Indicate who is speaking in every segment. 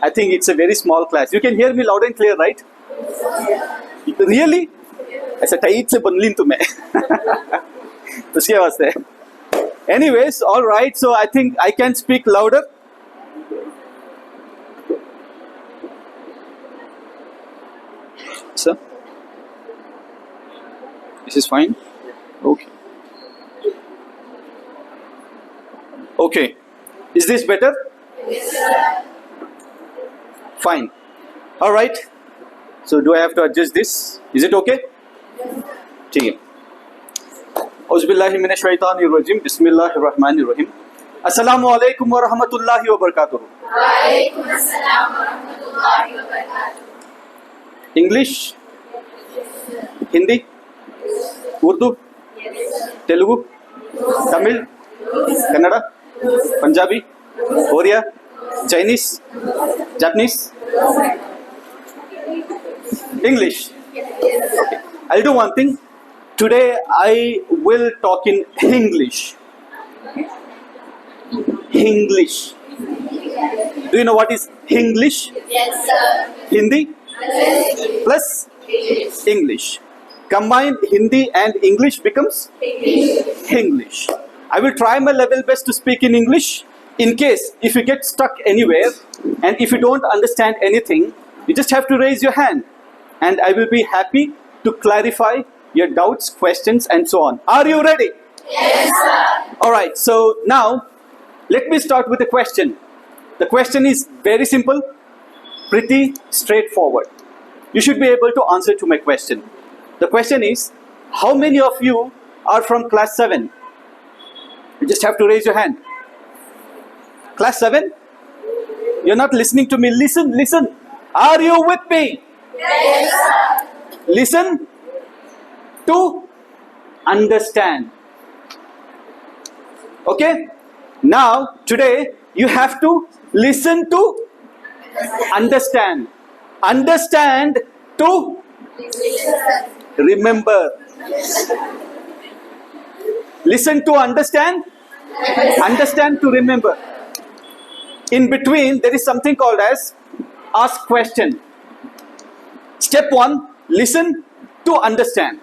Speaker 1: I think it's a very small class. You can hear me loud and clear, right? Really? ऐसा tight से बनली तो मैं उसके वास्ते. Anyways, all right. So I think I can speak louder. Sir, this is fine. Okay. Okay. Is this better?
Speaker 2: Yes, sir.
Speaker 1: Fine. All right. So do I have to adjust this? Is it okay? ठीक है. औज़ुबिल्लाहिमिनश्शैतानिर्रजीम. बिस्मिल्लाहिर्रहमानिर्रहीम. अस्सलामु अलैकुम व रहमतुल्लाहि व बरकातुहू.
Speaker 2: वालेकुम अस्सलाम व रहमतुल्लाहि व बरकातुहू.
Speaker 1: English, Hindi, Urdu, Telugu, Tamil, Kannada, Punjabi, Oriya, Chinese, Japanese, English. Okay. I'll do one thing. Today I will talk in English. English. Do you know what is English?
Speaker 2: Yes, sir.
Speaker 1: Hindi plus English. Combine Hindi and English becomes English. I will try my level best to speak in English. In case if you get stuck anywhere and if you don't understand anything, you just have to raise your hand and I will be happy to clarify your doubts, questions and so on. Are you ready?
Speaker 2: Yes, sir.
Speaker 1: Alright, so now let me start with a question. The question is very simple, pretty straightforward. You should be able to answer to my question. The question is, how many of you are from class 7? You just have to raise your hand. Class 7? You're not listening to me. Listen, listen. Are you with me?
Speaker 2: Yes, sir.
Speaker 1: Listen to understand. Okay? Now, today, you have to listen to understand. Understand to remember. Listen to understand. Understand to remember. In between, there is something called as ask question. Step 1, listen to understand.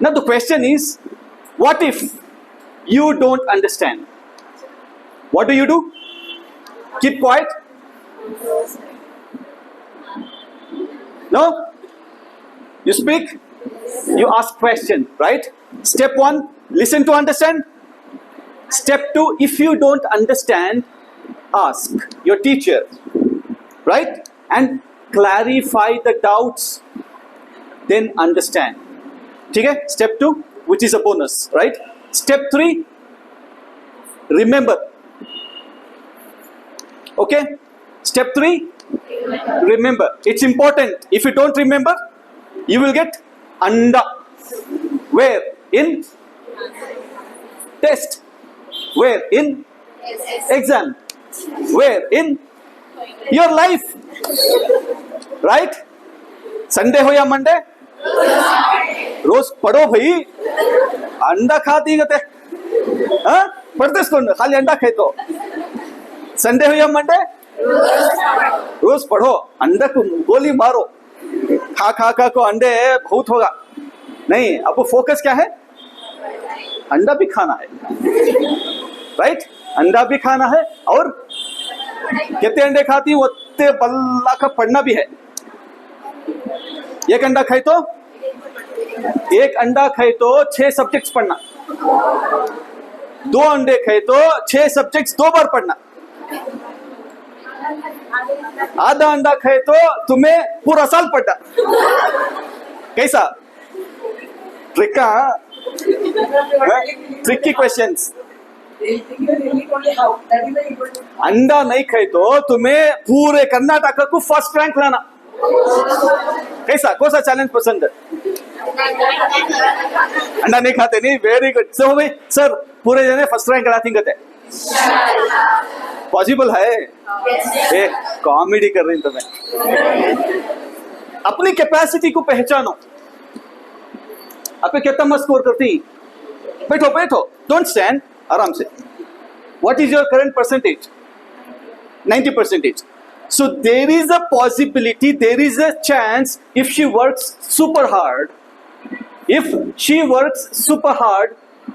Speaker 1: Now the question is, what if you don't understand? What do? Keep quiet? No? You speak? You ask question, right? Step 1, listen to understand. Step 2, if you don't understand, ask your teacher, right? And clarify the doubts, then understand. Okay? Step 2, which is a bonus, right? Step 3, remember. Okay? Step 3, remember. It's important. If you don't remember, you will get anda. Where? In test. Where? In exam. Where? In your life. Right? Sunday हो या Monday? रोज पढ़ो भाई. अंडा खाती गते. हाँ? पढ़ते कौन? खाली अंडा खाए तो. संडे हो या मंडे? रोज पढ़ो. अंडा को गोली मारो. खा को अंडे बहुत होगा. नहीं, अब वो फोकस क्या है? अंडा भी खाना है. राइट? अंडा भी खाना है और कितने अंडे खाती वो ते बल्ला का पढ़ना भी है. एक अंडा खाए तो 6 सब्जेक्ट्स पढ़ना. 2 अंडे खाए तो 6 सब्जेक्ट्स 2 बार पढ़ना. आधा अंडा खाए तो तुम्हें पूरा साल पढ़ना. कैसा? Tricky questions. अंडा नहीं खाए तो तुम्हें पूरे कर्नाटक को फर्स्ट रैंक लाना. कैसा? कौन सा चैलेंज पसंद है? अंडा नहीं खाते नहीं. Very good. सो भाई सर पूरे जने फर्स्ट रैंक लाती गते. पॉसिबल है? ए कॉमेडी कर रही तो मैं. अपनी कैपेसिटी को पहचानो. आप कितना मत स्कोर करती. बैठो. Don't stand. आराम से. What is your current percentage? 90%. So there is a possibility, there is a chance, if she works super hard,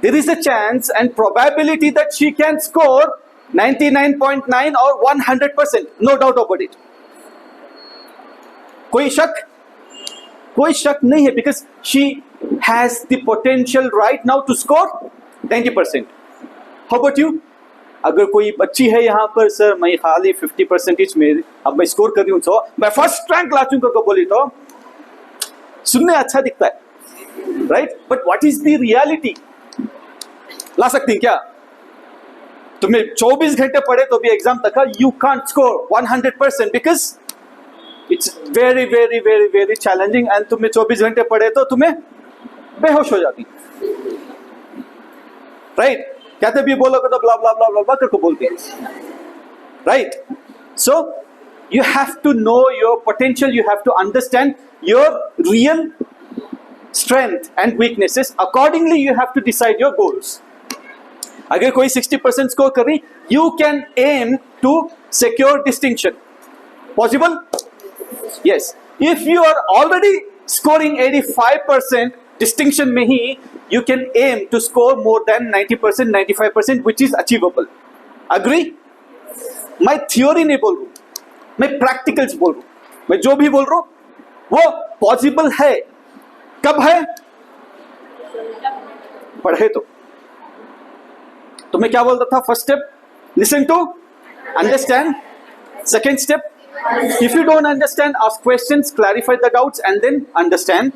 Speaker 1: there is a chance and probability that she can score 99.9 or 100%. No doubt about it. कोई शक नहीं है, because she has the potential right now to score 90%. How about you? अगर कोई बच्ची है यहाँ पर, सर मैं खाली 50% में अब मैं स्कोर कर रही हूँ, तो मैं फर्स्ट रैंक ला चुका को बोली, तो सुनने अच्छा दिखता है, right? But what is the reality? ला सकती हैं क्या? तुम्हें 24 घंटे पढ़े तो भी एग्जाम तक you can't score 100% because it's very very very very challenging, and तुम्हें 24 घंटे पढ़े तो तुम्हें बेहोश हो जाती, राइट? कहते भी बोलोगे तो ब्ला ब्ला ब्ला ब्ला ब्ला करके बोलते हैं, right? So you have to know your potential, you have to understand your real strength and weaknesses. Accordingly you have to decide your goals. अगर कोई 60% स्कोर कर रही, you can aim to secure distinction. Possible? Yes. If you are already scoring 85% distinction में ही, you can aim to score more than 90%, 95%, which is achievable. Agree? मैं theory नहीं बोल रहा हूँ, मैं practicals बोल रहा हूँ. मैं जो भी बोल रहा हूँ वो possible है. कब है? पढ़े तो मैं क्या बोलता था? First step, listen to understand. Second step, if you don't understand, ask questions, clarify the doubts and then understand.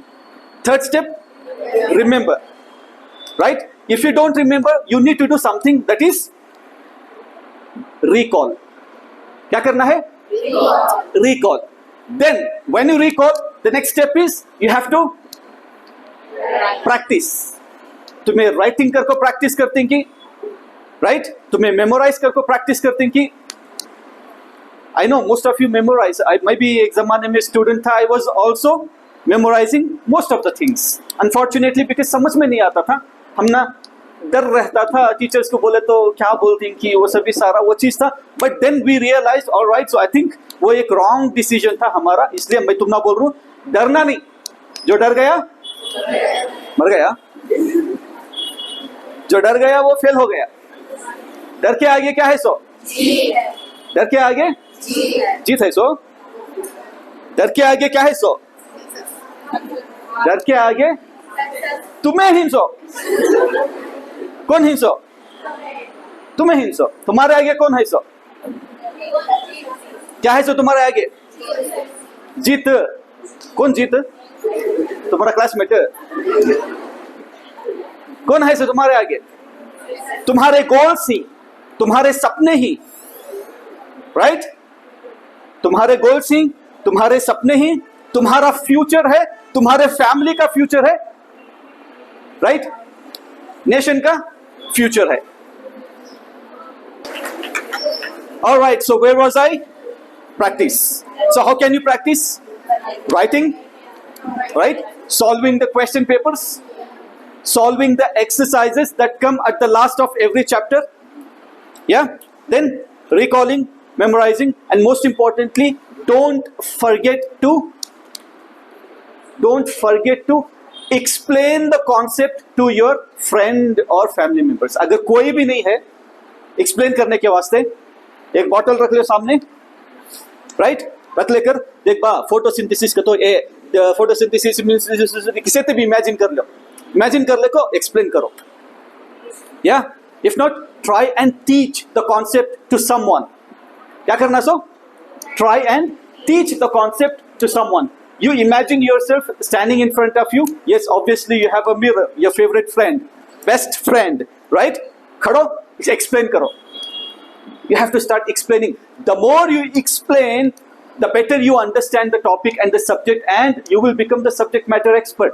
Speaker 1: Third step, remember, right? If you don't remember, you need to do something, that is recall. क्या करना है? Recall. Then when you recall, the next step is you have to practise. तुम्हें writing कर को practice करते हैं कि, right? तुम्हें मेमोराइज कर को प्रैक्टिस करते हैं कि, I know most of you memorize. मैं भी एक जमाने में स्टूडेंट था, I was also memorizing most of the things. Unfortunately because समझ में नहीं आता था, हम ना डर रहता था, टीचर्स को बोले तो क्या बोलते हैं कि, वो सभी सारा वो चीज था. But then we realize, alright, so I think वो एक रॉन्ग डिसीजन था हमारा. इसलिए मैं तुम ना बोल रहा हूँ, डरना नहीं. जो डर गया मर गया, जो डर गया वो फेल हो गया. डर के आगे क्या है? सो डर के आगे जीत है. सो डर के आगे क्या है? सो डर के आगे तुम्हें हिंसो. कौन हिंसो? तुम्हें हिंसो. तुम्हारे आगे कौन है? सो क्या है? सो तुम्हारे आगे जीत. कौन जीत? तुम्हारा क्लासमेट. कौन है? सो तुम्हारे आगे तुम्हारे गोल्स ही, तुम्हारे सपने ही, राइट? तुम्हारे गोल्स ही, तुम्हारे सपने ही, तुम्हारा फ्यूचर है, तुम्हारे फैमिली का फ्यूचर है, राइट? नेशन का फ्यूचर है. Alright, so where was I? Practice. So how can you practice? Writing, right? Solving the question papers, solving the exercises that come at the last of every chapter. Yeah? Then recalling, memorizing, and most importantly, don't forget to explain the concept to your friend or family members. अगर कोई भी नहीं है explain करने के वास्ते, एक bottle रख ले सामने, राइट? रख लेकर देख बा, फोटोसिंथेसिस का तो फोटोसिंथेसिस किसी से भी इमेजिन कर लो, इमेजिन कर ले को एक्सप्लेन करो. या if not, try and teach the concept to someone. क्या करना? So try and teach the concept to someone. You imagine yourself standing in front of you. Yes, obviously you have a mirror, your favorite friend, best friend, right? खड़ो, explain करो. You have to start explaining. The more you explain, the better you understand the topic and the subject, and you will become the subject matter expert.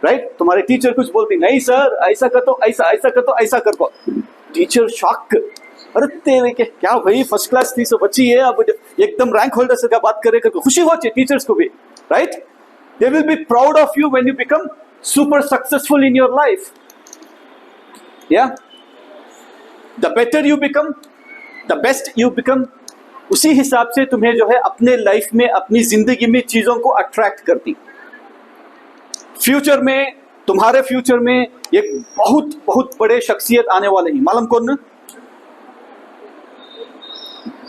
Speaker 1: Right? तुम्हारे teacher कुछ बोलते नहीं sir ऐसा कर तो ऐसा, ऐसा कर तो ऐसा कर को. Teacher shock. अरे तेरे के क्या भाई, फर्स्ट क्लास थी, सब अच्छी है, अब एकदम रैंक होल्डर से क्या बात करे करके खुशी हो चाहिए टीचर्स को भी, right? They will be proud of you when you become super successful in your life. या the better you become, the best you become, उसी हिसाब से तुम्हें जो है अपने लाइफ में, अपनी जिंदगी में चीजों को अट्रैक्ट करती। फ्यूचर में, तुम्हारे फ्यूचर में एक बहुत बहुत बड़े शख्सियत आने वाले हैं, मालूम कौन?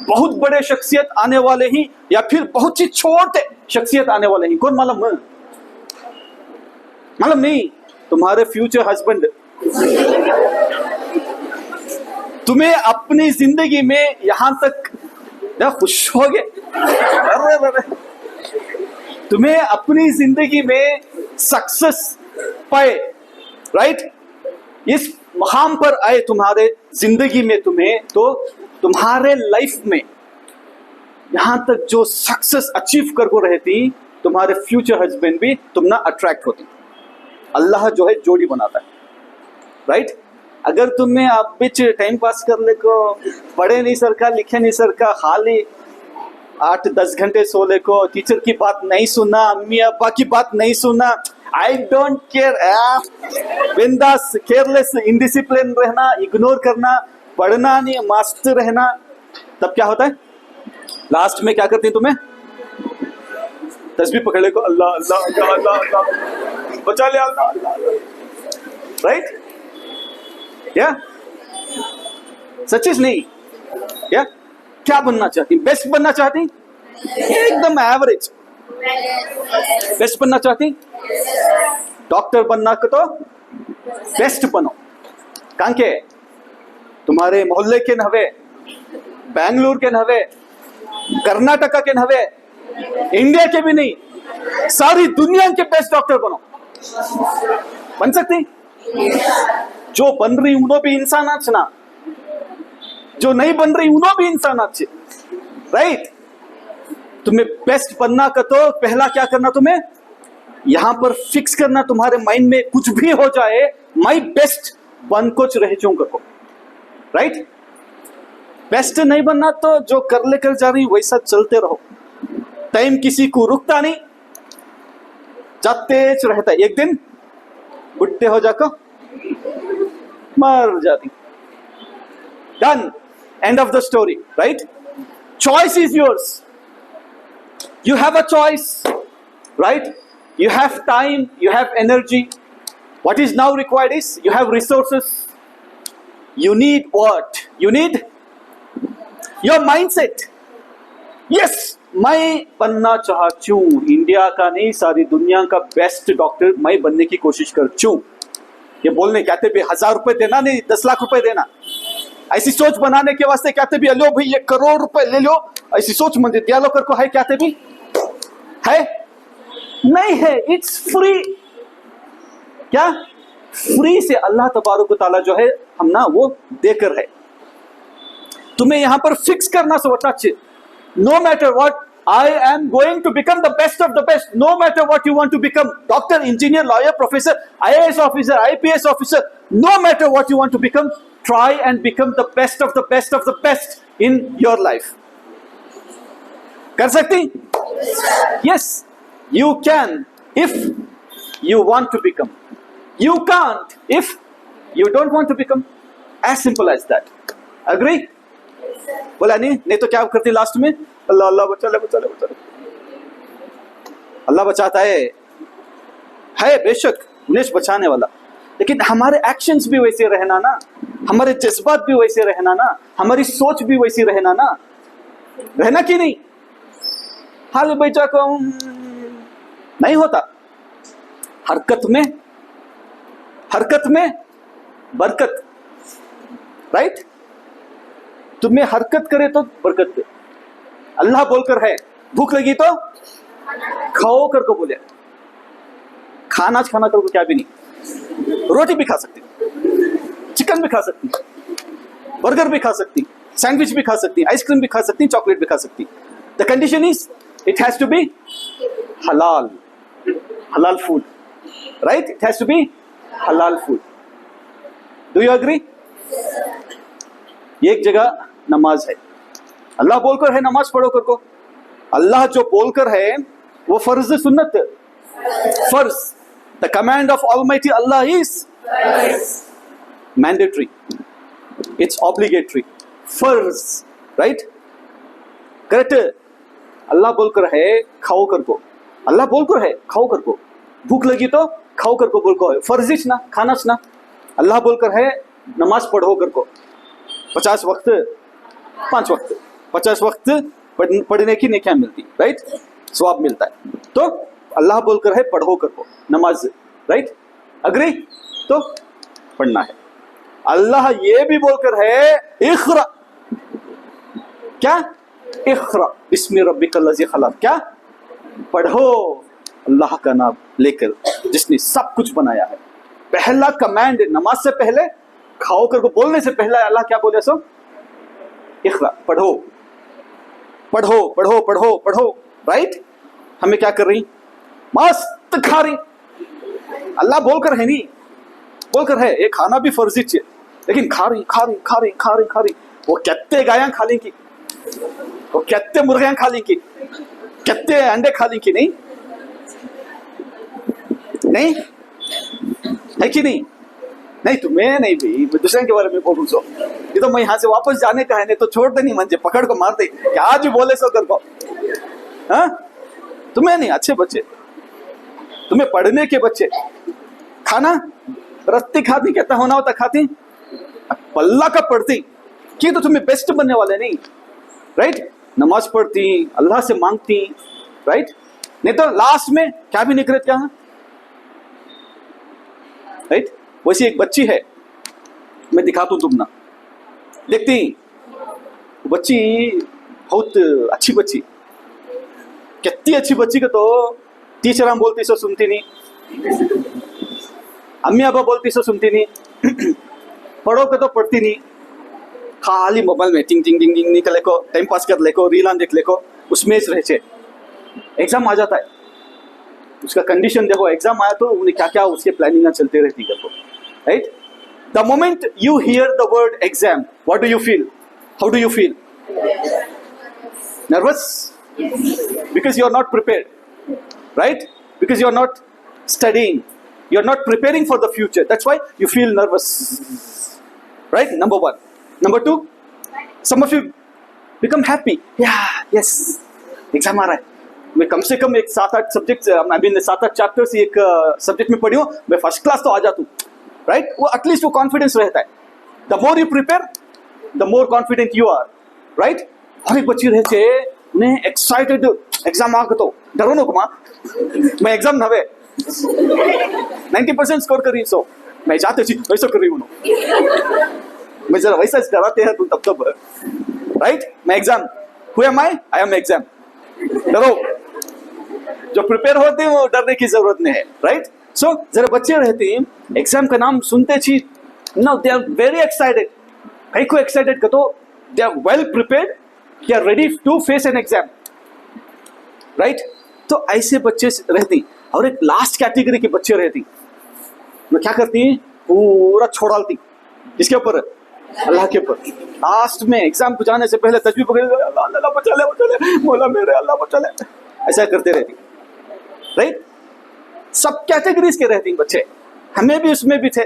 Speaker 1: बहुत बड़े शख्सियत आने वाले हैं, या फिर बहुत ही छोटे शख्सियत आने वाले हैं, कौन मालूम? मालूम नहीं? तुम्हारे फ्यूचर हस्बैंड तुम्हें अपनी जिंदगी में यहां तक खुश हो गए, अरे तुम्हें अपनी जिंदगी में सक्सेस पाए, राइट? इस मकाम पर आए तुम्हारे जिंदगी में तुम्हें, तो तुम्हारे लाइफ में यहां तक जो सक्सेस अचीव कर को रहती, तुम्हारे फ्यूचर हस्बैंड भी तुम ना अट्रैक्ट होती। अल्लाह जो है जोड़ी बनाता है, राइट? अगर तुम्हें आप बीच टाइम पास करने को, पढ़े नहीं सर का, लिखे नहीं सर का, खाली 8-10 घंटे सोले को, टीचर की बात नहीं सुना, अम्मी अब्बा की बात नहीं सुना, आई डोंट केयर, बिंदास, केयरलेस, इनडिसिप्लिन रहना, इग्नोर करना, पढ़ना नहीं, मस्त रहना, तब क्या होता है? लास्ट में क्या करती है तुम्हें? तस्बीह पकड़ ले को, अल्लाह अल्लाह अल्लाह अल्लाह अल्लाह, बचा ले अल्लाह अल्लाह, राइट? या सच्चीज नहीं? या क्या बनना चाहती? बेस्ट बनना चाहती? एकदम एवरेज बेस्ट बनना चाहती? डॉक्टर बनना को तो बेस्ट बनो। कहां के? तुम्हारे मोहल्ले के नहवे, बेंगलुरु के नहवे, कर्नाटका के नहवे, इंडिया के भी नहीं, सारी दुनिया के बेस्ट डॉक्टर बनो। बन सकती? जो बन रही उनो भी इंसान अच्छे ना, जो नहीं बन रही उनो भी इंसान अच्छे, राइट? तुम्हें बेस्ट बनना का तो पहला क्या करना, तुम्हें यहां पर फिक्स करना तुम्हारे माइंड में, कुछ भी हो जाए माई बेस्ट बन कुछ रह चूं करो, राइट? बेस्ट नहीं बनना तो जो कर ले कर जा रही वैसा चलते रहो। टाइम किसी को रुकता नहीं, जाते रहता है, एक दिन बुढ़े हो जाकर मर जाती। Done, end of the story, right? Choice is yours, you have a choice, right? You have time, you have energy. What is now required is you have resources. You need what? You need your mindset. Yes, मैं बनना चाहती हूँ, India का नहीं सारी दुनिया का best doctor मैं बनने की कोशिश करती हूँ। ये बोलने कहते भी 1000 रुपए देना नहीं 10 लाख रुपए देना, ऐसी सोच बनाने के वास्ते कहते भी लो भाई 1 करोड़ रुपए ले लो, ऐसी सोच मन दिया लो कर को है, कहते भी है नहीं है, इट्स फ्री। क्या फ्री से अल्लाह तबारक व तआला जो है हम ना वो देकर है। तुम्हें यहां पर फिक्स करना सोचना चाहिए, no matter what I am going to become the best of the best, no matter what you want to become, doctor, engineer, lawyer, professor, IAS officer, IPS officer, no matter what you want to become, try and become the best of the best of the best in your life. कर सकती? Yes, you can if you want to become. You can't if you don't want to become. As simple as that. Agree? बोला नहीं तो क्या करती last में? अल्लाह अल्लाह बचा ले बचा ले बचा ले। अल्लाह बचाता है बेशक, उन्हें बचाने वाला, लेकिन हमारे एक्शंस भी वैसे रहना ना, हमारे जज्बात भी वैसे रहना ना, हमारी सोच भी वैसी रहना ना, रहना कि नहीं? हाल बेचा को नहीं होता। हरकत में बरकत, राइट? तुम्हें हरकत करे तो बरकत दे। अल्लाह बोलकर है, भूख लगी तो खाओ कर को बोले, खाना कर को क्या भी नहीं, रोटी भी खा सकती, चिकन भी खा सकती, बर्गर भी खा सकती, सैंडविच भी खा सकती, आइसक्रीम भी खा सकती, चॉकलेट भी खा सकती। The condition is it has to be halal food, right? It has to be halal food. Do you agree? एक जगह नमाज है, अल्लाह बोलकर है नमाज पढ़ो कर को, अल्लाह जो बोलकर है वो फर्ज सुन्नत, फर्ज, the command of Almighty Allah is mandatory, it's obligatory, फर्ज, right? करेक्ट। अल्लाह बोलकर है खाओ कर को, अल्लाह बोलकर है खाओ कर को, भूख लगी तो खाओ कर को बोल को है, फर्जिश ना खाना ना। अल्लाह बोलकर है नमाज पढ़ो कर को, 50 वक्त 5 वक्त 50 वक्त पढ़ने की नेकियां मिलती, राइट, स्वाब मिलता है। तो अल्लाह बोलकर है पढ़ो कर को नमाज, राइट, अग्री, तो पढ़ना है। अल्लाह ये भी बोलकर है इख्रा, क्या, इख्रा बिस्मि रब्बिकल लज़ी खलक़, क्या, पढ़ो अल्लाह का नाम लेकर जिसने सब कुछ बनाया है। पहला कमांड नमाज से पहले, खाओ कर को बोलने से पहले अल्लाह क्या बोले, सो इख्रा, पढ़ो पढ़ो पढ़ो पढ़ो पढ़ो, राइट। हमें क्या कर रही, मस्त खा रही। अल्लाह बोलकर है नहीं, बोलकर है ये खाना भी फर्जी है, लेकिन खा रही खा रही खा रही खा रही खा रही। वो कितने गायां खा लेंगी, वो कितने मुर्गियां खा लेंगी, कितने अंडे खा लेंगी, नहीं नहीं है कि नहीं? नहीं तुम्हें नहीं भाई, दूसरे के बारे में बोलूं सो, ये तो मैं यहाँ से वापस जाने का है, नहीं तो छोड़ दे नहीं मंजे, पकड़ को मार दे, क्या आज बोले सो कर को, हाँ तुम्हें नहीं, अच्छे बच्चे, तुम्हें पढ़ने के बच्चे, खाना रत्ती खाती, कहता होना होता खाती, पल्ला का पढ़ती कि तो तुम्हें बेस्ट बनने वाले नहीं, राइट, नमाज पढ़ती, अल्लाह से मांगती, राइट, नहीं तो लास्ट में क्या भी निकले क्या, राइट। वैसी एक बच्ची है, मैं दिखाता हूं तुम ना, देखती बच्ची बहुत अच्छी बच्ची, कितनी अच्छी बच्ची का तो टीचर हम बोलती सो सुनती नहीं, अम्मी अब्बा बोलती सो सुनती नहीं, पढ़ो के तो पढ़ती नहीं, खाली मोबाइल में टिंग टिंग टिंग टिंग निकले को, टाइम पास कर ले को, रीलान देख ले को, उसमें रहे छे। एग्जाम आ जाता है, उसका कंडीशन देखो, एग्जाम आया तो उन्हें क्या क्या उसके प्लानिंग चलते रहती देखो, right. The moment you here the word exam, what do you feel, how do you feel, nervous, because you are not prepared, right, because you are not studying, you are not preparing for the future, that's why you feel nervous, right, number 1. Number 2, some of you become happy, yeah, yes, exam आ रहा है, मैं कम से कम एक 7-8 subject, I mean 7-8 chapters एक subject में पढ़ी हूँ, मैं फर्स्ट क्लास तो आ जाता हूँ, राइट, वो एटलीस्ट वो कॉन्फिडेंस रहता है। The more you prepare the more confident you are, right. हर एक बच्ची रहते उन्हें एक्साइटेड, एग्जाम आ तो डरो नो कुमा, मैं एग्जाम नवे 90% स्कोर कर रही, सो मैं जाते छी वैसा कर रही हूँ, मैं जरा वैसा डराते हैं तुम तब, राइट, मैं exam, who am I am exam, डरो, जो प्रिपेयर होते हैं वो डरने की जरूरत नहीं है, राइट। सो जरा बच्चे रहते हैं एग्जाम का नाम सुनते छी no, they are very excited, कई को एक्साइटेड का तो they are well prepared, they are ready to face an exam, right. तो ऐसे बच्चे रहती, और एक लास्ट कैटेगरी के बच्चे रहती, मैं क्या करती है पूरा छोड़ाती, इसके ऊपर अल्लाह के ऊपर, लास्ट में एग्जाम को जाने से पहले तस्बीह पकड़, अल्लाह अल्लाह बचा ले बचा ले, मौला मेरे अल्लाह बचा ले, ऐसा करते रहती, राइट। सब कैटेगरीज के रहती बच्चे, हमें भी उसमें भी थे,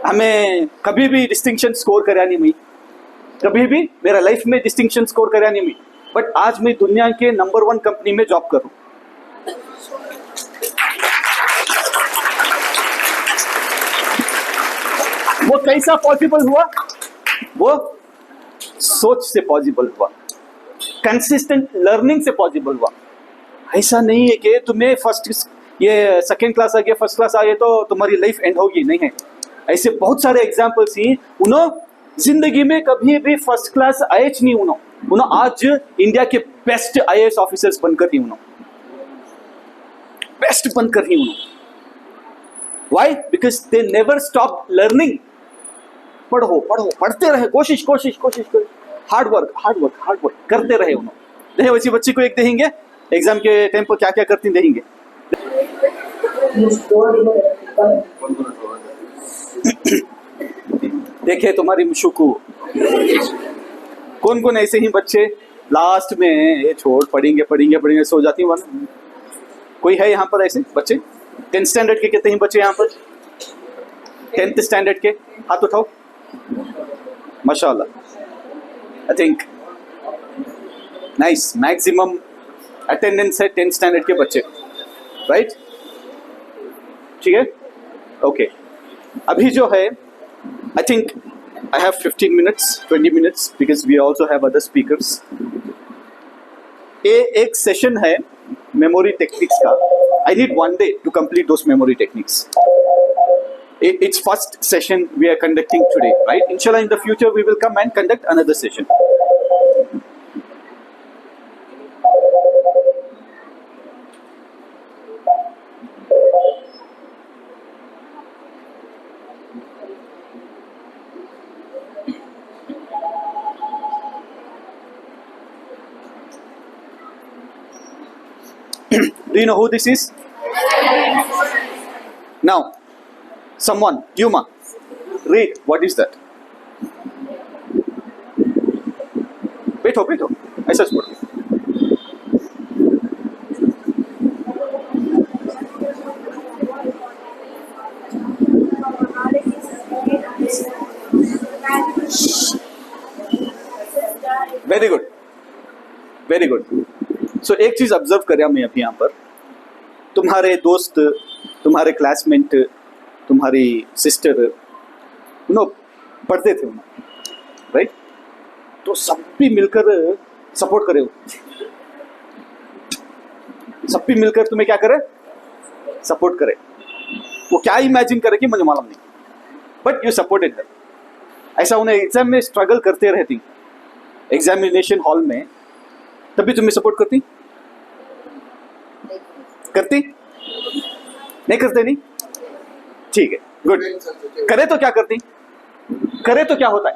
Speaker 1: हमें कभी भी डिस्टिंक्शन स्कोर करा नहीं हुई, कभी भी मेरा लाइफ में डिस्टिंक्शन स्कोर करा नहीं हुई, बट आज मैं दुनिया के नंबर 1 कंपनी में जॉब करूं, वो कैसा पॉसिबल हुआ, वो सोच से पॉसिबल हुआ, कंसिस्टेंट लर्निंग से पॉसिबल हुआ। ऐसा नहीं है कि तुम्हें फर्स्ट ये सेकंड क्लास आ गया, फर्स्ट क्लास आ गया तो तुम्हारी लाइफ एंड होगी, नहीं है। ऐसे बहुत सारे एग्जाम्पल्स ही, उन्होंने जिंदगी में कभी भी फर्स्ट क्लास आए नहीं, उन्होंने आज इंडिया के बेस्ट IAS ऑफिसर्स बनकर ही, बेस्ट बनकर ही why, because they never stop learning, पढ़ो पढ़ो पढ़ते रहे, कोशिश कोशिश कोशिश कोशिश, hard work hard work hard work करते रहे उन्होंने। देखिए वैसी बच्ची को एक देखेंगे एग्जाम के टाइम पर क्या क्या करती देखेंगे, देखिए तुम्हारी मुशुकू, कौन कौन ऐसे ही बच्चे लास्ट में ये छोड़ पढ़ेंगे पढ़ेंगे पढ़ेंगे सो जाती है, वरना कोई है यहाँ पर ऐसे बच्चे? 10th स्टैंडर्ड के कितने ही बच्चे यहाँ पर? 10th स्टैंडर्ड के हाथ उठाओ, माशाल्लाह। I think nice, maximum attendance है 10th स्टैंडर्ड के बच्चे, राइट? ठीक है, ओके। अभी जो है, I think I have 15 minutes 20 minutes because we also have other speakers. ये एक सेशन है मेमोरी टेक्निक्स का। I need 1 day to complete those memory techniques. It's first session we are conducting today, right? Inshallah, in the future we will come and conduct another session. Do you know who this is? Now, someone, Yuma, read, what is that? बैठो, ऐसा छोड़ो। Very good, very good. So एक चीज observe करा मैं अभी यहाँ पर, तुम्हारे दोस्त, तुम्हारे क्लासमेट, तुम्हारी सिस्टर, पढ़ते थे राइट? तो सब भी मिलकर सपोर्ट करे, सब भी मिलकर तुम्हें क्या करे? सपोर्ट करे। वो क्या इमेजिन करे कि मुझे मालूम नहीं, बट यू सपोर्टेड हर। ऐसा उन्हें एग्जाम में स्ट्रगल करते रहती, एग्जामिनेशन हॉल में, तभी तुम्हें सपोर्ट करती? नहीं करते? नहीं, ठीक है, गुड। करे तो क्या करती? करे तो क्या होता है?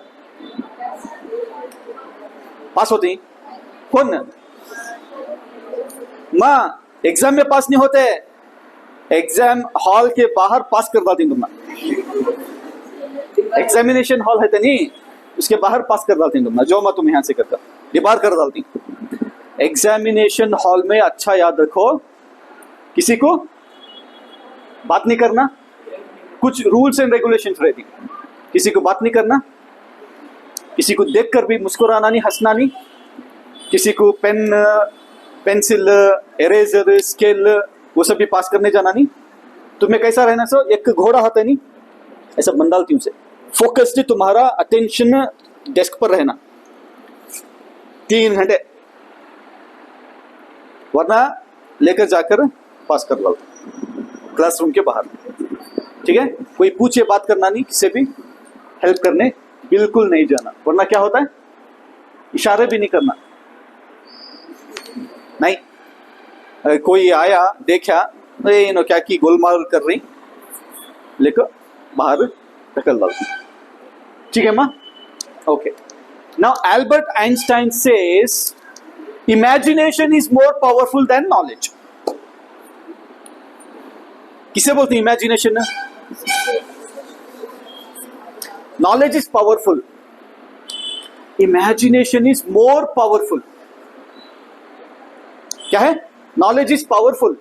Speaker 1: पास होती? कौन? माँ, एग्जाम में पास नहीं होते, एग्जाम हॉल के बाहर पास कर डालती तुम। एग्जामिनेशन हॉल है तो नहीं, उसके बाहर पास कर डालती तुम, जो मैं तुम यहां से करता, ये बाहर कर डालती। एग्जामिनेशन हॉल में अच्छा याद रखो, किसी को बात नहीं करना, कुछ रूल्स एंड रेगुलेशंस रहती, किसी को बात नहीं करना, किसी को देखकर भी मुस्कुराना नहीं, हंसना नहीं, किसी को पेन, पेंसिल, इरेजर, स्केल वो सब भी पास करने जाना नहीं। तुम्हें कैसा रहना? सो एक घोड़ा होता है नहीं, ऐसा बन डालती हूँ, फोकस्ड तुम्हारा अटेंशन डेस्क पर रहना 3 घंटे, वरना लेकर जाकर पास कर लो क्लासरूम के बाहर, ठीक है? कोई पूछे बात करना नहीं, किसी भी हेल्प करने बिल्कुल नहीं जाना, वरना क्या होता है? इशारे भी नहीं करना, नहीं। कोई आया, देखा, अरे नो क्या की गोलमाल कर रही, लेकर बाहर धकल डाल, ठीक है माँ? Okay. Now Albert Einstein says imagination is more powerful than knowledge. किसे बोलते हैं imagination? Knowledge is powerful, imagination is more powerful. क्या है? Knowledge is powerful.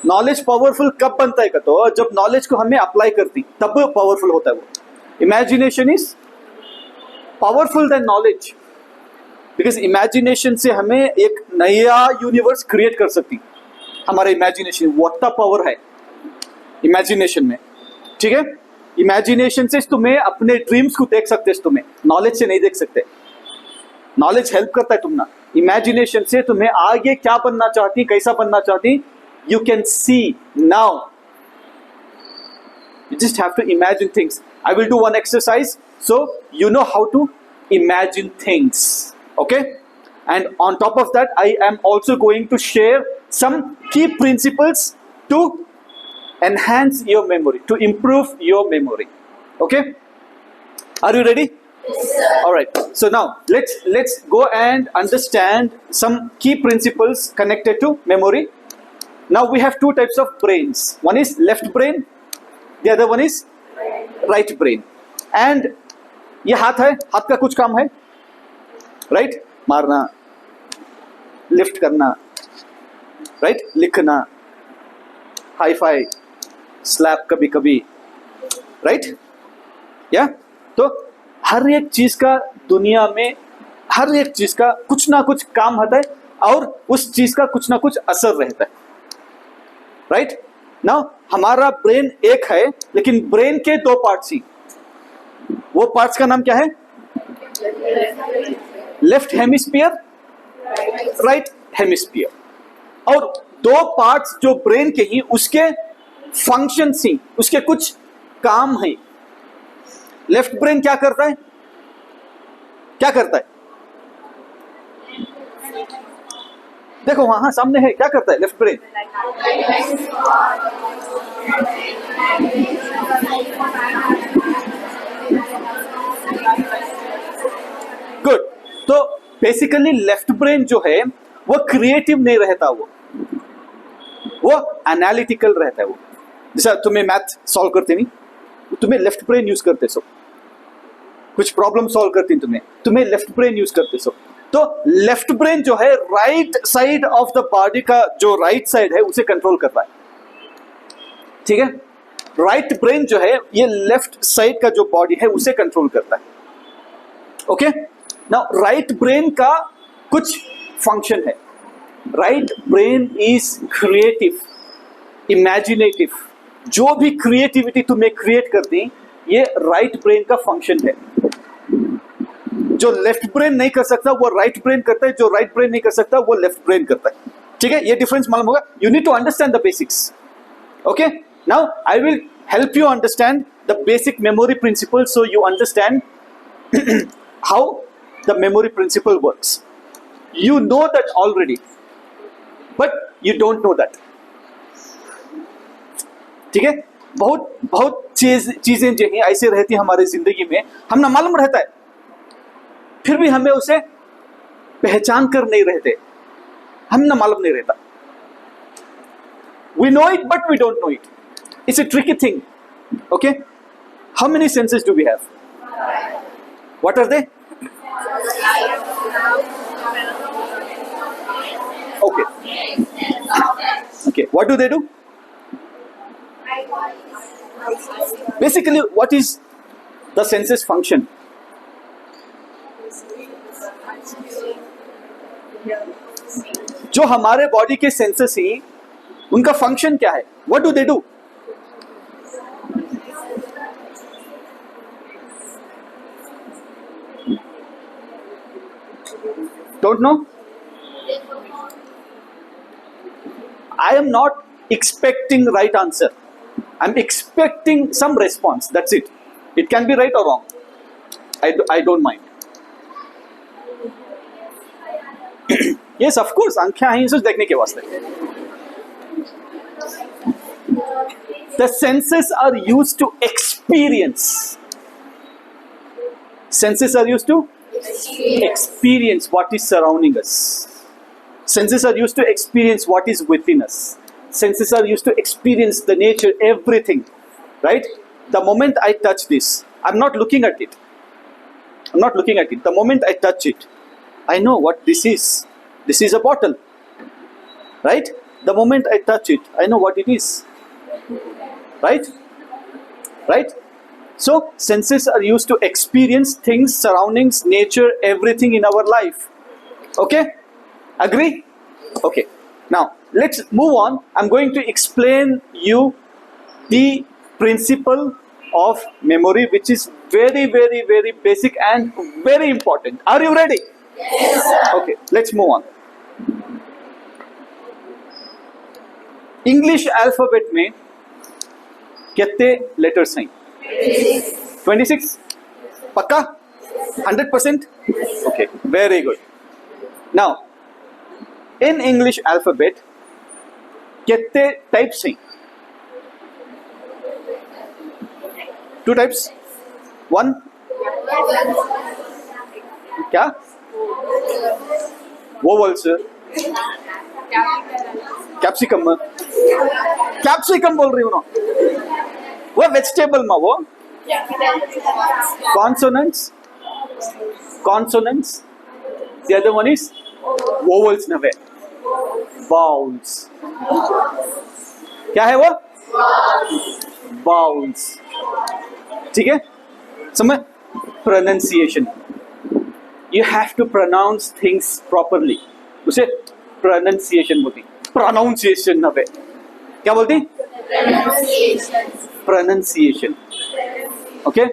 Speaker 1: Knowledge powerful कब बनता है? तो जब नॉलेज को हमें अप्लाई करती तब पावरफुल होता है वो। Imagination is powerful than knowledge, because imagination से हमें एक नया यूनिवर्स क्रिएट कर सकती। हमारा इमेजिनेशन व्हाट द पावर है इमेजिनेशन में, ठीक है? इमेजिनेशन से तुम्हें अपने ड्रीम्स को देख सकते, तुम्हें नॉलेज से नहीं देख सकते। नॉलेज हेल्प करता है तुम ना, इमेजिनेशन से तुम्हें आगे क्या बनना चाहती, कैसा बनना चाहती, you can see now. You just have to imagine things. I will do one exercise so you know how to imagine things. Okay? And on top of that, I am also going to share some key principles to enhance your memory, to improve your memory. Okay? Are you ready?
Speaker 2: Yes, sir.
Speaker 1: All right. So now let's go and understand some key principles connected to memory. Now we have 2 types of brains. One is left brain, the other one is right brain. And ये हाथ है, हाथ का कुछ काम है, right? मारना, lift करना, राइट? लिखना, हाई फाई, स्लैप कभी कभी, राइट? या तो हर एक चीज का दुनिया में हर एक चीज का कुछ ना कुछ काम होता है और उस चीज का कुछ ना कुछ असर रहता है, राइट ना। हमारा ब्रेन एक है लेकिन ब्रेन के दो पार्ट्स ही, वो पार्ट्स का नाम क्या है? Left hemisphere, right hemisphere. और दो पार्ट्स जो ब्रेन के ही, उसके फंक्शंस ही, उसके कुछ काम है। लेफ्ट ब्रेन क्या करता है? क्या करता है? देखो वहां सामने है, क्या करता है लेफ्ट ब्रेन? गुड। तो बेसिकली लेफ्ट ब्रेन जो है वो क्रिएटिव नहीं रहता, वो एनालिटिकल रहता है। वो जैसा तुम्हें मैथ सॉल्व करते नहीं, तुम्हें लेफ्ट ब्रेन यूज करते सो, कुछ प्रॉब्लम सॉल्व करती तुम्हें लेफ्ट ब्रेन यूज करते सो। तो लेफ्ट ब्रेन जो है right side of the body का जो राइट साइड है उसे कंट्रोल करता है, ठीक है। राइट ब्रेन जो है ये लेफ्ट साइड का जो बॉडी है उसे कंट्रोल करता है, ओके। नाउ राइट ब्रेन का कुछ फंक्शन है। Right brain is creative, imaginative. जो भी क्रिएटिविटी तुम्हें क्रिएट करती, ये राइट ब्रेन का फंक्शन है। जो लेफ्ट ब्रेन नहीं कर सकता वो राइट ब्रेन करता है, जो राइट ब्रेन नहीं कर सकता वो लेफ्ट ब्रेन करता है, ठीक है। ये डिफरेंस मालूम होगा। You need to understand the basics, okay. Now I will help you understand the basic memory principle so you understand how the memory principle works. You know that already, but you don't know that. ठीक है। बहुत चीजें जो हैं ऐसे रहती हैं हमारी जिंदगी में, हम ना मालूम रहता है फिर भी हमें उसे पहचान कर नहीं रहते, हम ना मालूम नहीं रहता। We know it but we don't know it. It's a tricky thing, okay. How many senses do we have? What are they? Okay, what do they do? Basically what is the senses function? जो हमारे body के senses ही, उनका function क्या है? What do they do? Don't know? I am not expecting right answer. I'm expecting some response. That's it. It can be right or wrong. I don't mind. Yes, of course. आंखें हैं सिर्फ देखने के वास्ते. The senses are used to experience. Senses are used to experience what is surrounding us. Senses are used to experience what is within us. Senses are used to experience the nature, everything, right? The moment I touch this, I'm not looking at it. I'm not looking at it. The moment I touch it, I know what this is. This is a bottle, right? The moment I touch it, I know what it is, right? Right? So senses are used to experience things, surroundings, nature, everything in our life. Okay? Agree? Okay. Now let's move on. I'm going to explain you the principle of memory, which is very, very, very basic and very important. Are you ready?
Speaker 2: Yes, sir.
Speaker 1: Okay, let's move on. English alphabet में कितने letters हैं? 26? पक्का? 100%? Okay, very good. Now, in English alphabet, कितने types हैं? 2 types? 1? क्या? Vowels. Capsicum. Capsicum बोल रही हूँ ना? वो vegetable में वो? Consonants. Consonants. The other one is vowels नवे. Vowels. क्या है वो? Vowels. ठीक है? समझ? Pronunciation. you have to pronounce things properly. उसे pronunciation बोलती, pronunciation नवे, क्या बोलती? Pronunciation. Okay?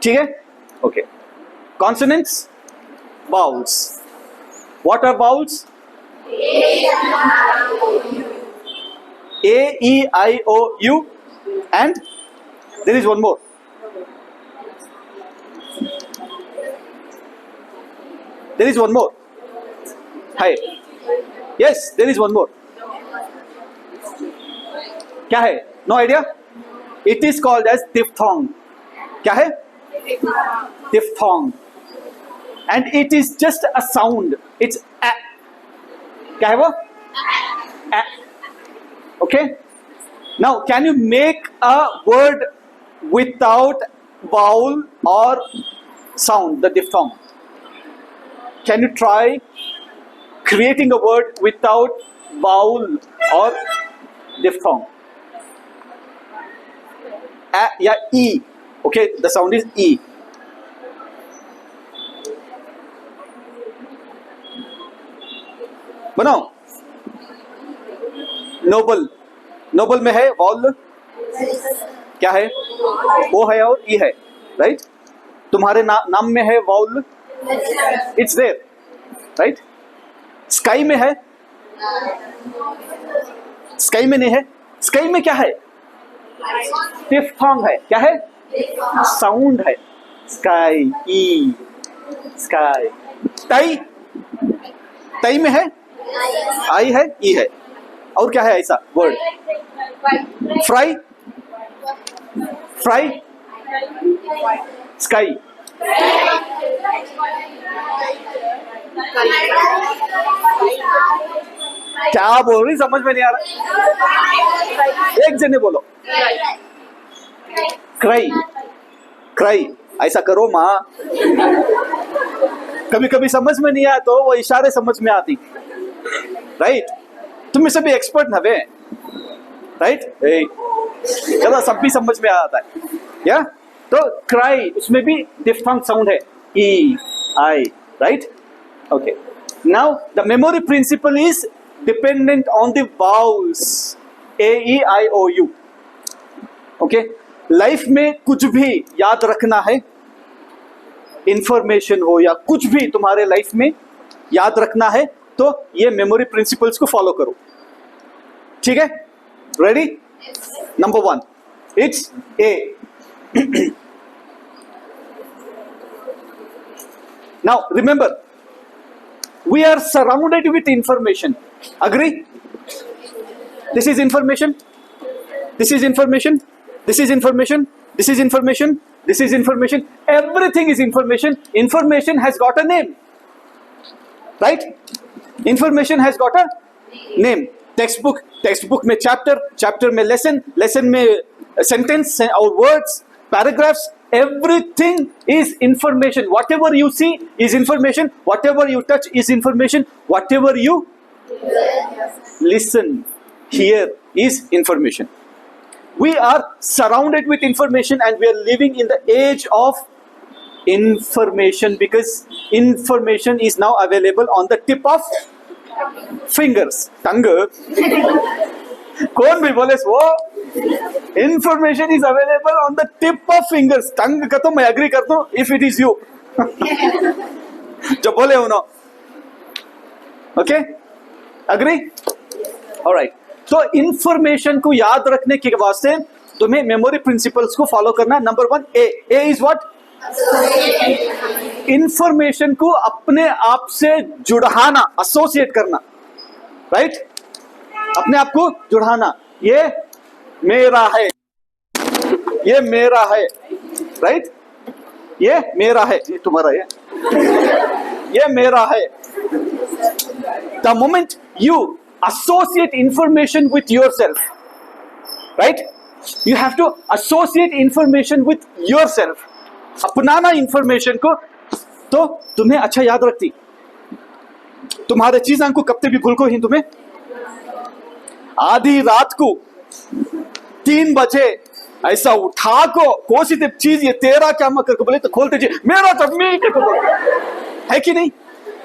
Speaker 1: ठीक है? Okay. Consonants, vowels. What are vowels? A, E, I, O, U, and there is one more. There is one more. Hi. Yes, there is one more. क्या है? No idea? It is called as diphthong. क्या है? Diphthong. And it is just a sound. It's a. क्या है वो? A. Okay? Now, can you make a word without vowel or sound, the diphthong? Can you try creating a word without vowel or diphthong? A या E. Okay, the sound is E. बनाओ. Nobel. Nobel में है wall, क्या है? ओ है और ई है, right? तुम्हारे नाम में है wall, it's there, right? Sky में है, स्काई में नहीं है. स्काई में क्या है? डिफथॉन्ग है. क्या है? साउंड है. स्काई, ई, स्काई. ताई, ताई में है, आई है, ई है. और क्या है ऐसा वर्ड? Fry, fry, sky. क्या बोल रही, समझ में नहीं आ रहा. एक जने बोलो. Cry, cry. ऐसा करो माँ. कभी कभी समझ में नहीं आया तो वो इशारे समझ में आती, राइट? तुम में से भी एक्सपर्ट न वे, राइट? चलो सब भी समझ में आता है, या? तो क्राई, उसमें भी डिफथॉन्ग साउंड है, E, I, right? Okay. Now the memory principle is dependent on the vowels, A, E, I, O, U. Okay. Life में कुछ भी याद रखना है, इंफॉर्मेशन हो या कुछ भी तुम्हारे लाइफ में याद रखना है, तो ये मेमोरी प्रिंसिपल्स को फॉलो करो. ठीक है? Ready? Number 1, it's A. Now remember, we are surrounded with information. Agree? This is information, this is information, this is information, this is information, this is information. Everything is information. Information has got a name, right? Information has got a name. Textbook, textbook में chapter, chapter में lesson, lesson में sentence और words, paragraphs. Everything is information. Whatever you see is information. Whatever you touch is information. Whatever you listen, hear is information. We are surrounded with information and we are living in the age of information because information is now available on the tip of fingers. Tongue. कौन भी बोले वो? Information is available on the tip of fingers. Tongue का तो मैं agree करता हूँ if it is you. जो बोले हो ना. Okay? Agree? All right. तो इंफॉर्मेशन को याद रखने के वास्ते तुम्हें मेमोरी प्रिंसिपल्स को फॉलो करना है. Number 1, A. A is what? Information को अपने आप से जुड़ाना, एसोसिएट करना, राइट? अपने आप को जुड़ाना. ये मेरा है, ये मेरा है, राइट? ये मेरा है, ये तुम्हारा है, ये मेरा है. The moment you associate information with yourself, right? You have to associate information with yourself. अपनाना information को तो तुम्हें अच्छा याद रखती. तुम्हारे चीज़ां को कब तक भी भूल को ही तुम्हें आधी रात को 3 बजे ऐसा उठा को कोसी चीज ये तेरा क्या मत करके बोले तो खोलते जी मेरा तो मैं है कि नहीं?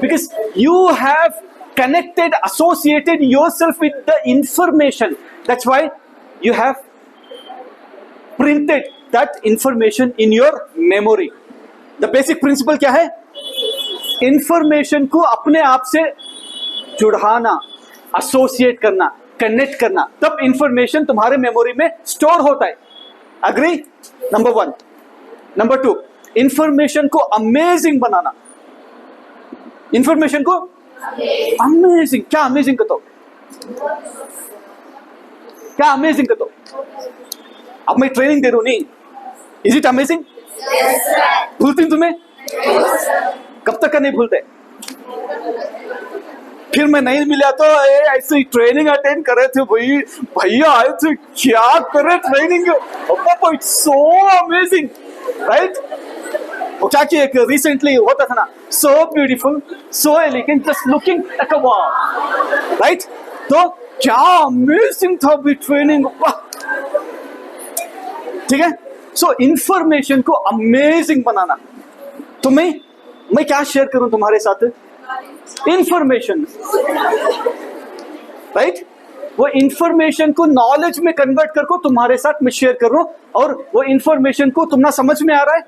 Speaker 1: Because you have connected, associated yourself with the information. That's why you have printed that information in your memory. The basic principle क्या है? Information को अपने आप से जुड़ाना, associate करना, connect करना, तब information तुम्हारे memory में store होता है. Agree? Number 1. Number 2, information को amazing बनाना. Information को अमेजिंग, क्या अमेजिंग कतो, क्या अमेजिंग कतो. अब मैं ट्रेनिंग दे रहा हूं नहीं, इज इट अमेजिंग? भूलती तुम्हें? कब तक का नहीं भूलते? फिर मैं नहीं मिला तो ऐसे ट्रेनिंग अटेंड कर रहे थे भाई, भैया आए थे क्या कर रहे training, it's so amazing, right? वो क्या कि एक रिसेंटली होता था ना, so beautiful, so elegant, just looking like अ वाव, राइट? तो क्या अमेजिंग था भी ट्रेनिंग, ठीक है? सो इंफॉर्मेशन को अमेजिंग बनाना. तो मैं क्या शेयर करूं तुम्हारे साथ? Information, right? वो इंफॉर्मेशन को नॉलेज में कन्वर्ट करके तुम्हारे साथ मैं शेयर कर रहा हूं, और वो इंफॉर्मेशन को तुम्हारा समझ में आ रहा है.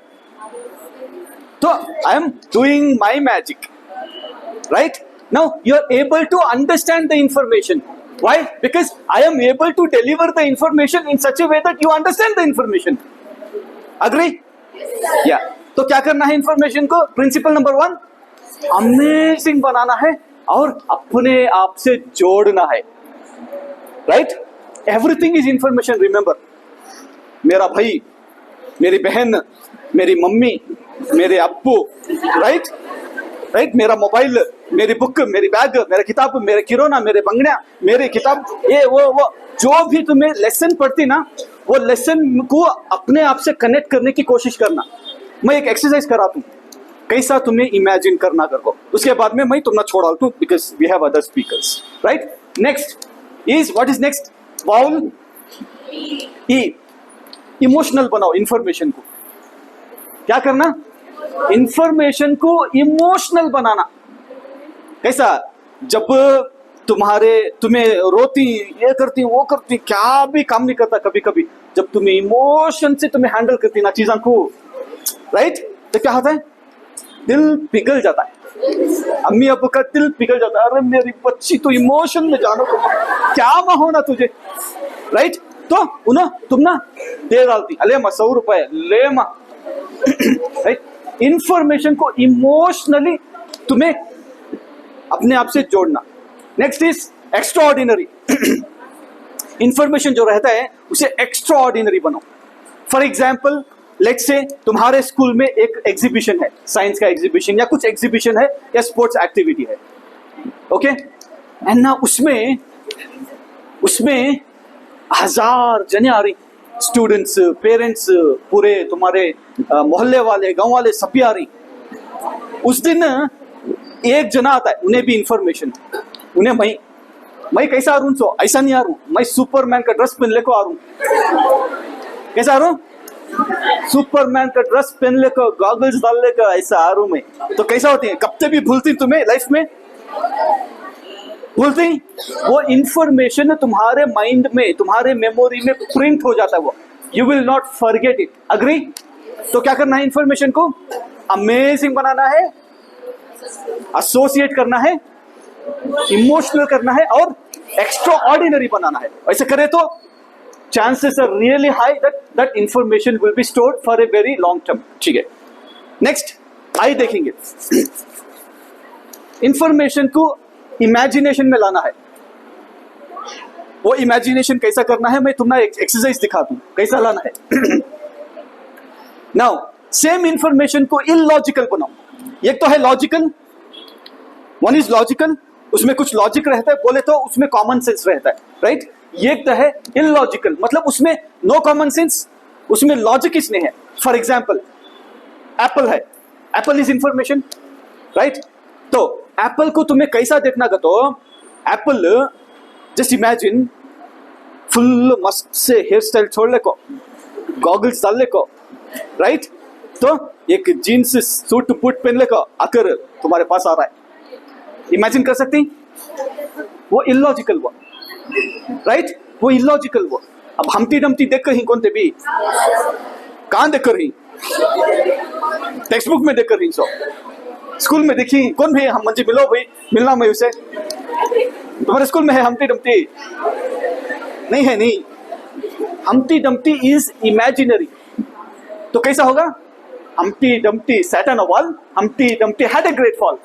Speaker 1: So I am doing my magic, right? Now you are able to understand the information. Why? Because I am able to deliver the information in such a way that you understand the information. Agree? Yeah. तो क्या करना है information को? Principle number 1, amazing बनाना है और अपने आप से जोड़ना है, right? Everything is information. Remember, मेरा भाई, मेरी बहन, मेरी मम्मी, मेरे अब्बू, राइट? मेरा मोबाइल, मेरी बुक, मेरी बैग, मेरा किताब, मेरे किरोना, मेरे बंगड़िया, मेरे किताब, ये वो जो भी तुम्हें लेसन पढ़ती ना, वो लेसन को अपने आप से कनेक्ट करने की कोशिश करना. मैं एक एक्सरसाइज कराता हूँ, कैसा तुम्हें इमेजिन करना करको, उसके बाद में मैं तुम्हें छोड़ा दूँ, because we have other speakers, right? Next is, what is next? Vowel E. Emotional बनाओ इंफॉर्मेशन को. क्या करना? इंफॉर्मेशन को इमोशनल बनाना. कैसा? जब तुम्हें रोती, ये करती, वो करती, क्या भी काम नहीं करता, कभी कभी जब तुम्हें इमोशन से तुम्हें हैंडल करती ना चीजों को, राइट? तो क्या होता है? दिल पिघल जाता है. अम्मी अब्बू का दिल पिघल जाता है, अरे मेरी बच्ची तो इमोशन में जानो तो क्या होना तुझे, राइट? तो तुम ना दे डालती, अले मा 100 रुपए ले मा, राइट? इंफॉर्मेशन को इमोशनली तुम्हें अपने आप से जोड़ना. Next is extra ordinary. Information जो रहता है उसे एक्स्ट्रा ऑर्डिनरी बनाओ. फॉर एग्जाम्पल, लेट्स से तुम्हारे स्कूल में एक एग्जीबिशन है, साइंस का एग्जीबिशन या कुछ एग्जीबिशन है या स्पोर्ट्स एक्टिविटी है, ओके? एंड ना उसमें 1000 जने आ रही, स्टूडेंट्स, पेरेंट्स, पूरे तुम्हारे मोहल्ले वाले, गांव वाले सभी आ रही. उस दिन एक जना आता है, उन्हें भी इंफॉर्मेशन, उन्हें मैं कैसा आ रहा हूँ, सो ऐसा नहीं आ रहा हूँ, मैं सुपरमैन का ड्रेस पहन लेकर आ रहा हूँ. कैसा आ रहा हूँ? सुपरमैन का ड्रेस पहन लेकर, गॉगल्स डाल लेकर ऐसा आ रहा हूँ मैं. तो कैसा होती है? कब भी भूलती तुम्हें लाइफ में, भूलती. वो इंफॉर्मेशन तुम्हारे माइंड में, तुम्हारे मेमोरी में प्रिंट हो जाता है, वो you will not forget it. Agree? तो क्या करना है? इंफॉर्मेशन को अमेजिंग बनाना है, एसोसिएट करना है, इमोशनल करना है और एक्स्ट्रा ऑर्डिनरी बनाना है. ऐसे करे तो chances are really high that information will be stored for a very long term. ठीक है, नेक्स्ट आई देखेंगे. इंफॉर्मेशन को इमेजिनेशन में लाना है. वो इमेजिनेशन कैसा करना है, मैं तुम्हें एक एक्सरसाइज दिखाता हूं कैसा लाना है. नाउ सेम इंफॉर्मेशन को इलॉजिकल बनाओ. एक तो है लॉजिकल, वन इज लॉजिकल, उसमें कुछ लॉजिक रहता है, बोले तो उसमें कॉमन सेंस रहता है, राइट? ये तो है इलॉजिकल, मतलब उसमें नो कॉमन सेंस, उसमें लॉजिक इसमें है. फॉर एग्जाम्पल, एप्पल है, एप्पल इज इंफॉर्मेशन, राइट? तो एप्पल को तुम्हें कैसा देखना का, तो एप्पल जस्ट इमेजिन फुल मस्त से हेयर स्टाइल छोड़ ले को, गॉगल्स डालने को, राइट? तो एक जीन्स सूट बूट पहनने को आकर तुम्हारे पास आ रहा है, इमेजिन कर सकती? वो इलॉजिकल हुआ, राइट? वो इलॉजिकल हुआ। अब हमटी डमटी देख कर ही कौन थे भी, कहां देख कर ही? टेक्स्ट बुक में देख कर ही, सो स्कूल में देखी कौन भी? हम मुझे मिलो भाई, मिलना मैं उसे, तुम्हारे स्कूल में है हमटी डमटी? नहीं है, नहीं। हमटी डमटी इज इमेजिनरी। तो कैसा होगा? हमटी Dumpty sat on a wall, हमटी Dumpty had a great fall,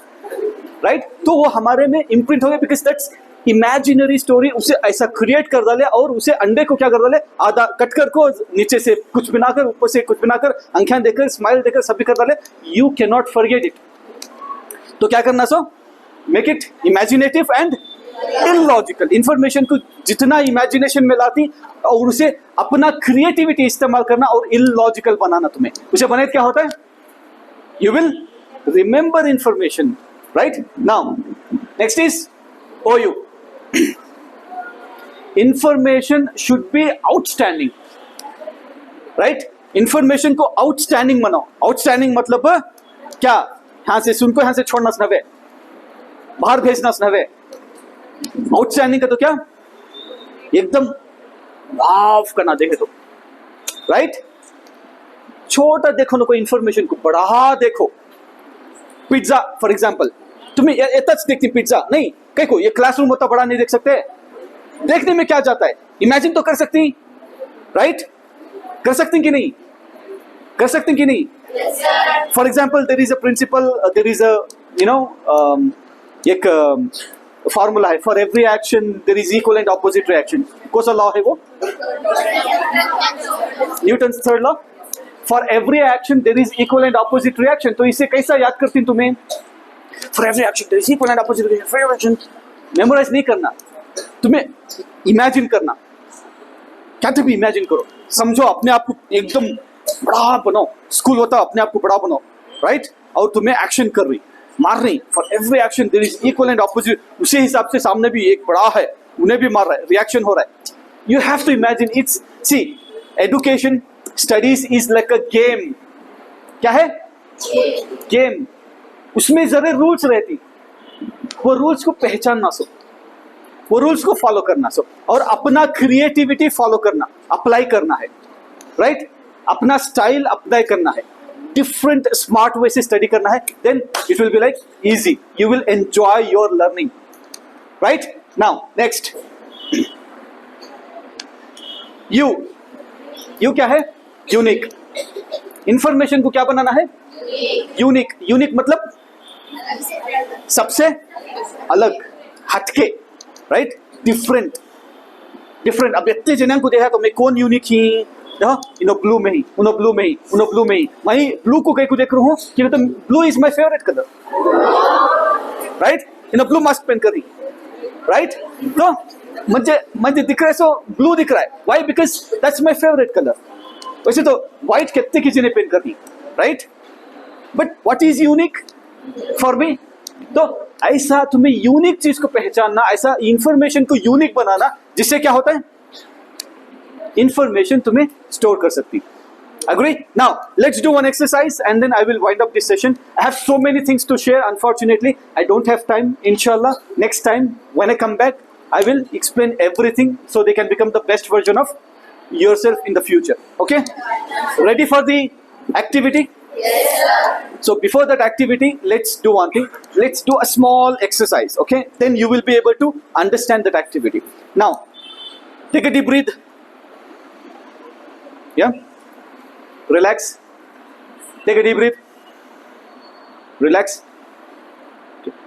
Speaker 1: right? तो वो हमारे में इम्प्रिंट हो गया, बिकॉज दैट्स इमेजिनरी स्टोरी। उसे ऐसा क्रिएट कर डाले और उसे अंडे को क्या कर डाले, आधा कट कर को नीचे से कुछ बनाकर, ऊपर से कुछ बनाकर, आंखें देकर, स्माइल देकर, सब भी कर डाले। You can not forget it. तो क्या करना? So make it imaginative and illogical. Information को जितना इमेजिनेशन में लाती और उसे अपना क्रिएटिविटी इस्तेमाल करना और इलॉजिकल बनाना। तुम्हें उसे बने क्या होता है? You will remember information, right? Now next is OU. Information should be outstanding, right? Information को outstanding बनाओ। Outstanding मतलब क्या? यहाँ से सुन को यहाँ से छोड़ना स्नवे, बाहर भेजना स्नवे। Outstanding का तो क्या? एकदम वाव करना देखे तो, राइट? छोटा देखो ना कोई इंफॉर्मेशन को बड़ा देखो। पिज्जा फॉर एग्जाम्पल, तुम्हें इतना देखती पिज्जा नहीं, कहीं को ये क्लासरूम होता बड़ा नहीं देख सकते? देखने में क्या जाता है? इमेजिन तो कर सकती, राइट? कर सकती कि नहीं? कर सकती कि नहीं? For example there is a principle, there is a एक फॉर्मूला है, for every action there is equal and opposite reaction. कौन सा लॉ है वो? Newton's third law. For every action there is equal and opposite reaction. तो इसे कैसा याद करती तुम्हें? For every action there is equal and opposite reaction. For every action, memorize नहीं करना, तुम्हें imagine करना। क्या तभी imagine करो, समझो, अपने आप को एकदम बड़ा बनाओ। स्कूल होता अपने आप को बड़ा बनाओ, राइट? और तुम्हें एक्शन कर रही, मार रही। For every action there is equal and opposite, उसी हिसाब से सामने भी एक बड़ा है, उन्हें भी मार रहा है, रिएक्शन हो रहा है। You have to imagine it's. See, education studies is like a game. क्या है? गेम। उसमें जरूर रूल्स रहती, वो रूल्स को पहचानना सो, वो रूल्स को फॉलो करना सो, और अपना क्रिएटिविटी फॉलो करना, अप्लाई करना है, राइट? अपना स्टाइल अप्लाई करना है, डिफरेंट स्मार्ट वे से स्टडी करना है। Then it will be like easy, you will enjoy your learning, right? Now next, you क्या है? यूनिक। इंफॉर्मेशन को क्या बनाना है? यूनिक। यूनिक मतलब सबसे अलग, हटके, राइट? डिफरेंट। डिफरेंट। अब इतने जन को देखा तो मैं कौन यूनिक ही, इनो ब्लू में ही, उनो ब्लू में ही, उनो ब्लू में ही, मैं ब्लू को कहीं को देख रहा हूँ कि तो blue is my favourite colour, right? Eno blue mask पहन कर ही, राइट? तो मुझे दिख रहा है, सो ब्लू दिख रहा है। Why? Because that's my favourite colour. वैसे तो व्हाइट कितने किसी ने पहन कर दी, right? But what is unique for me? तो ऐसा तुम्हें यूनिक चीज को पहचानना, ऐसा इंफॉर्मेशन को यूनिक बनाना, जिससे क्या होता है? इंफॉर्मेशन तुम्हें स्टोर कर सकती। Agree? Now let's do one exercise and then I will wind up this session. I have so many things to share. Unfortunately, I don't have time. Inshallah, next time when I come back, I will explain everything so they can become the best version of yourself in the future. Okay? Ready for the activity?
Speaker 2: Yes, sir.
Speaker 1: So before that activity, let's do one thing. Let's do a small exercise. Okay? Then you will be able to understand that activity. Now, take a deep breath. Yeah? Relax. Take a deep breath. Relax.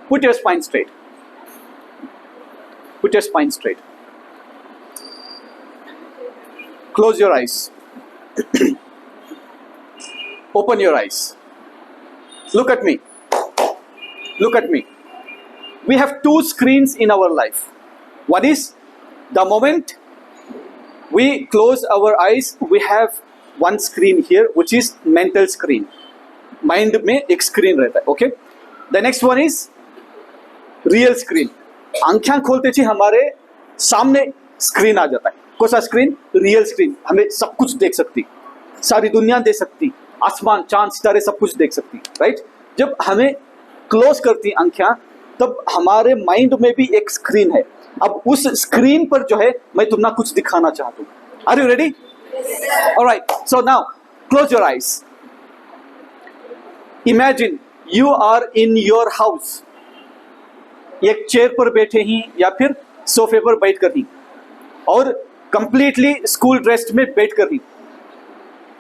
Speaker 1: Put your spine straight. Put your spine straight. Close your eyes. Open your eyes. Look at me. Look at me. We have two screens in our life. One is the moment we close our eyes, we have one screen here, which is mental screen. Mind में एक screen रहता है. Okay. The next one is real screen. आंखें खोलते ही हमारे सामने screen आ जाता है. कौन सा screen? Real screen. हमें सब कुछ देख सकती. सारी दुनिया दे सकती, आसमान चांद सितारे सब कुछ देख सकती, राइट? जब हमें क्लोज करती आंखें तब हमारे माइंड में भी एक स्क्रीन है। अब उस स्क्रीन पर जो है मैं तुमना कुछ दिखाना चाहता हूँ। Are you ready? Alright, so now close your eyes. Imagine you are in your house, एक चेयर पर बैठे ही या फिर सोफे पर बैठ कर ही, और कंप्लीटली स्कूल ड्रेस में बैठ कर ही,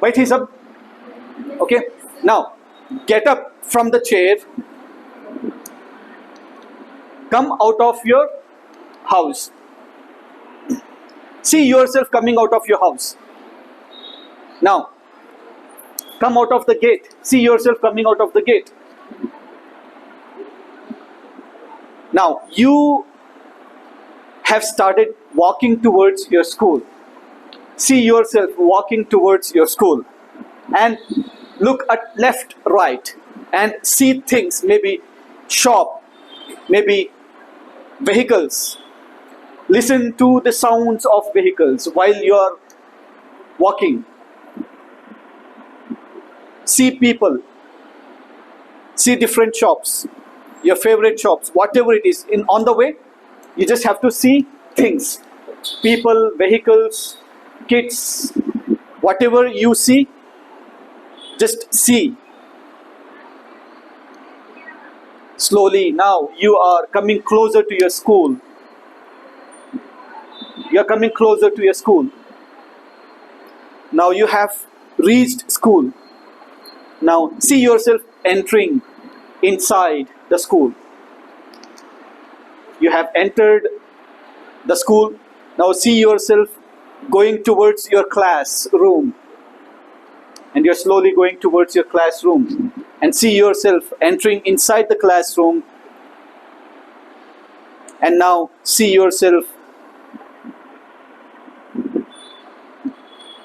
Speaker 1: बैठे सब, okay? Now get up from the chair, come out of your house, see yourself coming out of your house. Now come out of the gate, see yourself coming out of the gate. Now you have started walking towards your school, see yourself walking towards your school, and look at left, right, and see things, maybe shop, maybe vehicles. Listen to the sounds of vehicles while you are walking. See people, see different shops, your favorite shops, whatever it is. On the way, you just have to see things, people, vehicles, kids, whatever you see, just see. Slowly, now you are coming closer to your school. You are coming closer to your school. Now you have reached school. Now see yourself entering inside the school. You have entered the school. Now see yourself going towards your classroom. And you're slowly going towards your classroom. And see yourself entering inside the classroom. And now see yourself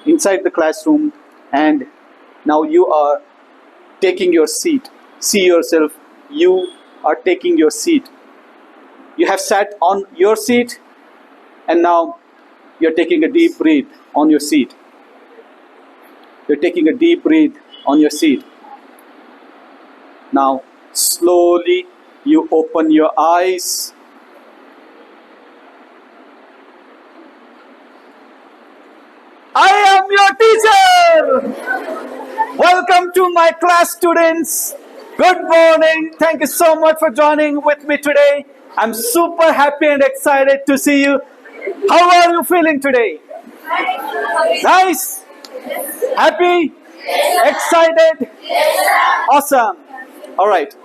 Speaker 1: inside the classroom, and now you are taking your seat. See yourself, you are taking your seat. You have sat on your seat, and now you're taking a deep breath on your seat. You're taking a deep breath on your seat. Now, slowly you open your eyes. I am your teacher. Welcome to my class, students. Good morning. Thank you so much for joining with me today. I'm super happy and excited to see you. How are you feeling today? Nice? Happy? Excited? Awesome. All right.